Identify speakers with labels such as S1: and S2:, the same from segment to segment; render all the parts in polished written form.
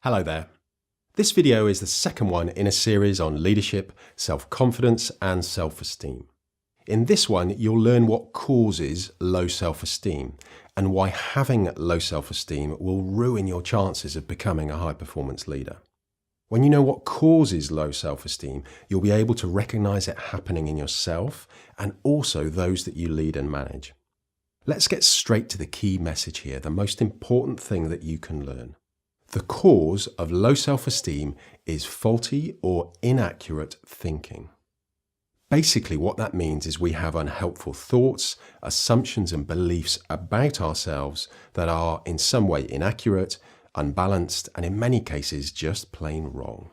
S1: Hello there. This video is the second one in a series on leadership, self-confidence and self-esteem. In this one, you'll learn what causes low self-esteem and why having low self-esteem will ruin your chances of becoming a high-performance leader. When you know what causes low self-esteem, you'll be able to recognize it happening in yourself and also those that you lead and manage. Let's get straight to the key message here, the most important thing that you can learn. The cause of low self-esteem is faulty or inaccurate thinking. Basically, what that means is we have unhelpful thoughts, assumptions and beliefs about ourselves that are in some way inaccurate, unbalanced, and in many cases just plain wrong.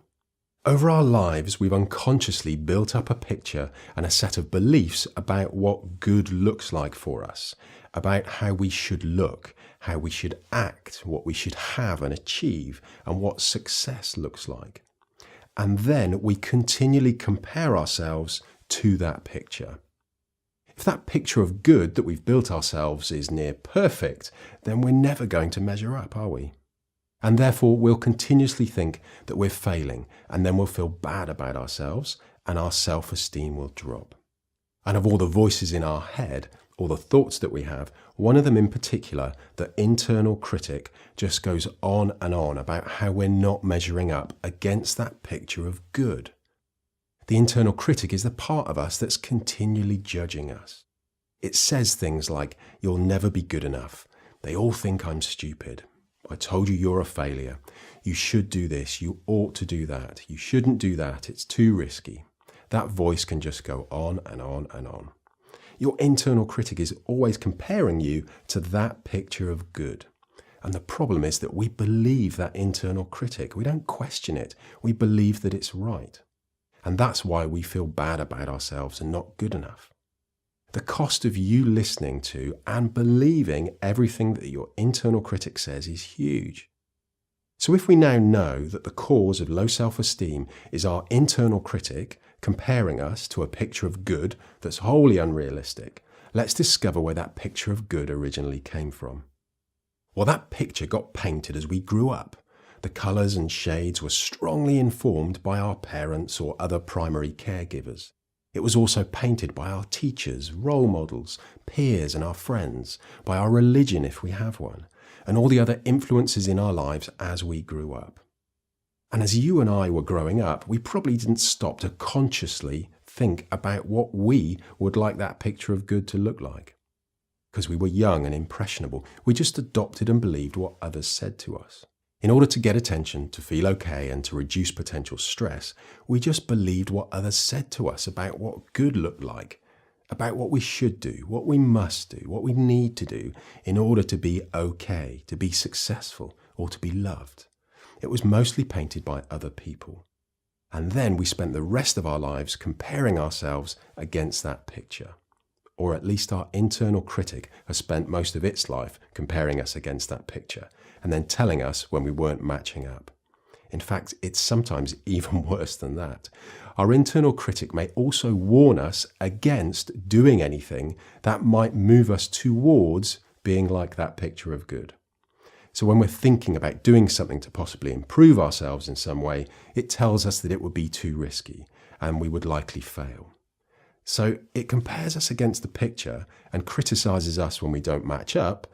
S1: Over our lives, we've unconsciously built up a picture and a set of beliefs about what good looks like for us, about how we should look, how we should act, what we should have and achieve, and what success looks like. And then we continually compare ourselves to that picture. If that picture of good that we've built ourselves is near perfect, then we're never going to measure up, are we? And therefore we'll continuously think that we're failing, and then we'll feel bad about ourselves and our self-esteem will drop. And of all the voices in our head, all the thoughts that we have, one of them in particular, the internal critic, just goes on and on about how we're not measuring up against that picture of good. The internal critic is the part of us that's continually judging us. It says things like, "You'll never be good enough. They all think I'm stupid. I told you you're a failure. You should do this. You ought to do that. You shouldn't do that. It's too risky." That voice can just go on and on and on. Your internal critic is always comparing you to that picture of good. And the problem is that we believe that internal critic. We don't question it. We believe that it's right. And that's why we feel bad about ourselves and not good enough. The cost of you listening to and believing everything that your internal critic says is huge. So if we now know that the cause of low self-esteem is our internal critic comparing us to a picture of good that's wholly unrealistic, let's discover where that picture of good originally came from. Well, that picture got painted as we grew up. The colours and shades were strongly informed by our parents or other primary caregivers. It was also painted by our teachers, role models, peers and our friends, by our religion if we have one, and all the other influences in our lives as we grew up. And as you and I were growing up, we probably didn't stop to consciously think about what we would like that picture of good to look like. Because we were young and impressionable, we just adopted and believed what others said to us. In order to get attention, to feel okay and to reduce potential stress, we just believed what others said to us about what good looked like, about what we should do, what we must do, what we need to do in order to be okay, to be successful, or to be loved. It was mostly painted by other people. And then we spent the rest of our lives comparing ourselves against that picture. Or at least our internal critic has spent most of its life comparing us against that picture and then telling us when we weren't matching up. In fact, it's sometimes even worse than that. Our internal critic may also warn us against doing anything that might move us towards being like that picture of good. So when we're thinking about doing something to possibly improve ourselves in some way, it tells us that it would be too risky and we would likely fail. So it compares us against the picture and criticizes us when we don't match up,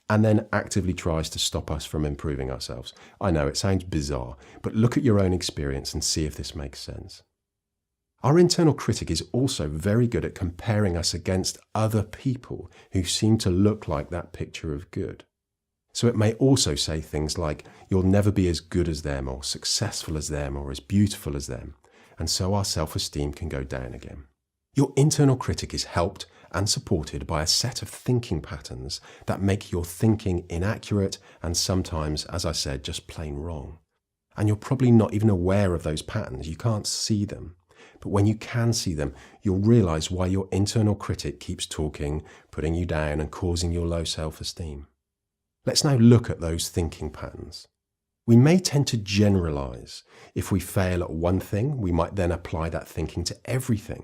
S1: and then actively tries to stop us from improving ourselves. I know it sounds bizarre, but look at your own experience and see if this makes sense. Our internal critic is also very good at comparing us against other people who seem to look like that picture of good. So it may also say things like, "You'll never be as good as them, or successful as them, or as beautiful as them." And so our self-esteem can go down again. Your internal critic is helped and supported by a set of thinking patterns that make your thinking inaccurate and sometimes, as I said, just plain wrong. And you're probably not even aware of those patterns. You can't see them. But when you can see them, you'll realize why your internal critic keeps talking, putting you down and causing your low self-esteem. Let's now look at those thinking patterns. We may tend to generalize. If we fail at one thing, we might then apply that thinking to everything.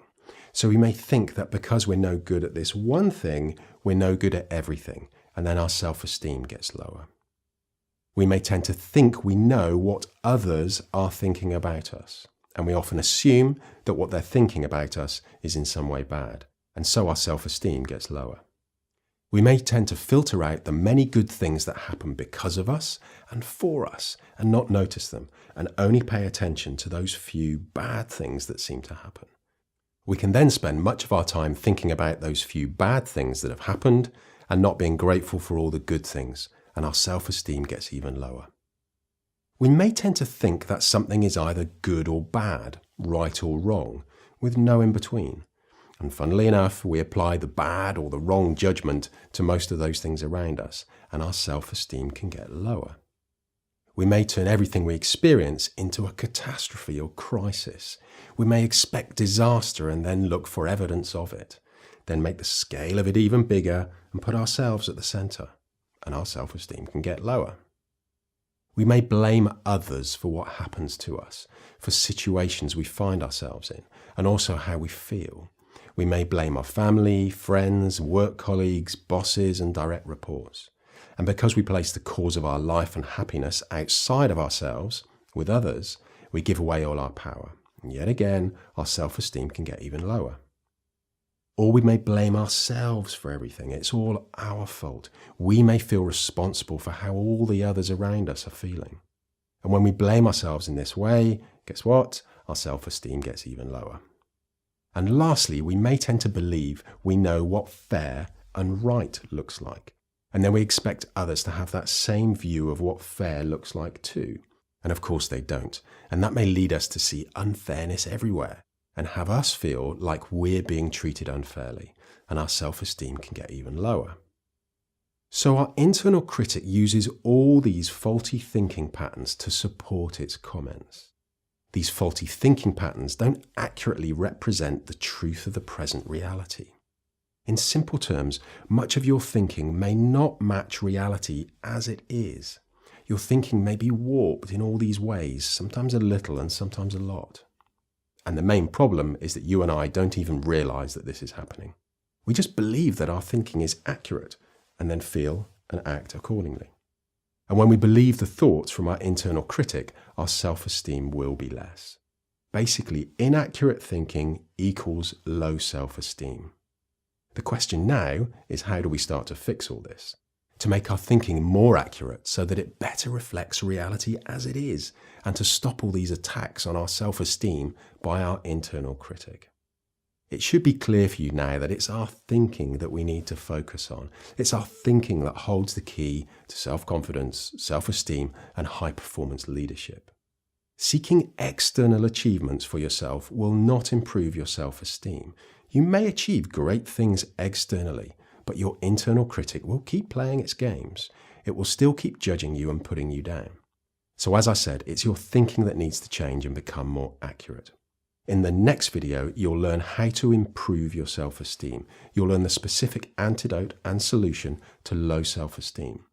S1: So we may think that because we're no good at this one thing, we're no good at everything, and then our self-esteem gets lower. We may tend to think we know what others are thinking about us, and we often assume that what they're thinking about us is in some way bad, and so our self-esteem gets lower. We may tend to filter out the many good things that happen because of us and for us, and not notice them, and only pay attention to those few bad things that seem to happen. We can then spend much of our time thinking about those few bad things that have happened and not being grateful for all the good things, and our self-esteem gets even lower. We may tend to think that something is either good or bad, right or wrong, with no in between. And funnily enough, we apply the bad or the wrong judgment to most of those things around us, and our self-esteem can get lower. We may turn everything we experience into a catastrophe or crisis. We may expect disaster and then look for evidence of it, then make the scale of it even bigger and put ourselves at the centre, and our self-esteem can get lower. We may blame others for what happens to us, for situations we find ourselves in, and also how we feel. We may blame our family, friends, work colleagues, bosses, and direct reports. And because we place the cause of our life and happiness outside of ourselves, with others, we give away all our power. And yet again, our self-esteem can get even lower. Or we may blame ourselves for everything. It's all our fault. We may feel responsible for how all the others around us are feeling. And when we blame ourselves in this way, guess what? Our self-esteem gets even lower. And lastly, we may tend to believe we know what fair and right looks like. And then we expect others to have that same view of what fair looks like too. And of course they don't. And that may lead us to see unfairness everywhere and have us feel like we're being treated unfairly, and our self-esteem can get even lower. So our internal critic uses all these faulty thinking patterns to support its comments. These faulty thinking patterns don't accurately represent the truth of the present reality. In simple terms, much of your thinking may not match reality as it is. Your thinking may be warped in all these ways, sometimes a little and sometimes a lot. And the main problem is that you and I don't even realize that this is happening. We just believe that our thinking is accurate and then feel and act accordingly. And when we believe the thoughts from our internal critic, our self-esteem will be less. Basically, inaccurate thinking equals low self-esteem. The question now is, how do we start to fix all this? To make our thinking more accurate so that it better reflects reality as it is, and to stop all these attacks on our self-esteem by our internal critic. It should be clear for you now that it's our thinking that we need to focus on. It's our thinking that holds the key to self-confidence, self-esteem, and high-performance leadership. Seeking external achievements for yourself will not improve your self-esteem. You may achieve great things externally, but your internal critic will keep playing its games. It will still keep judging you and putting you down. So as I said, it's your thinking that needs to change and become more accurate. In the next video, you'll learn how to improve your self-esteem. You'll learn the specific antidote and solution to low self-esteem.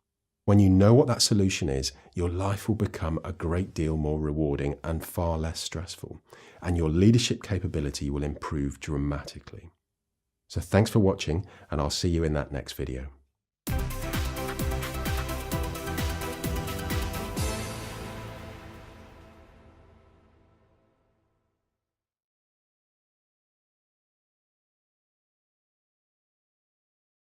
S1: When you know what that solution is, your life will become a great deal more rewarding and far less stressful, and your leadership capability will improve dramatically. So thanks for watching, and I'll see you in that next video.